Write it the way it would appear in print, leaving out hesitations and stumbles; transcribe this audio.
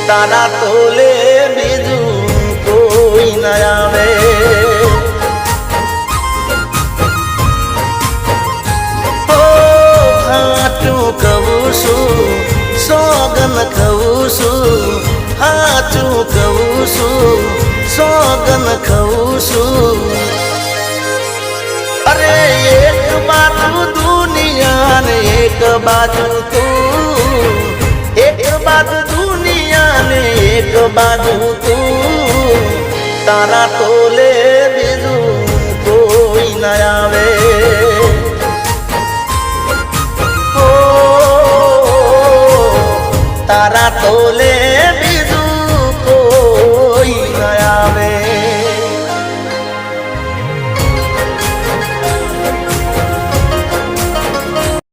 તારા તોલે બીજું કોઈ ન આવે ઓ હાચું કહું છું સોગન ખાઉં છું હાચું કહું છું સોગન ખાઉં છું અરે એક બાજુ દુનિયા ને એક બાજુ તું એક બાજુ દુનિયા ને એક બાજુ તું તારા તો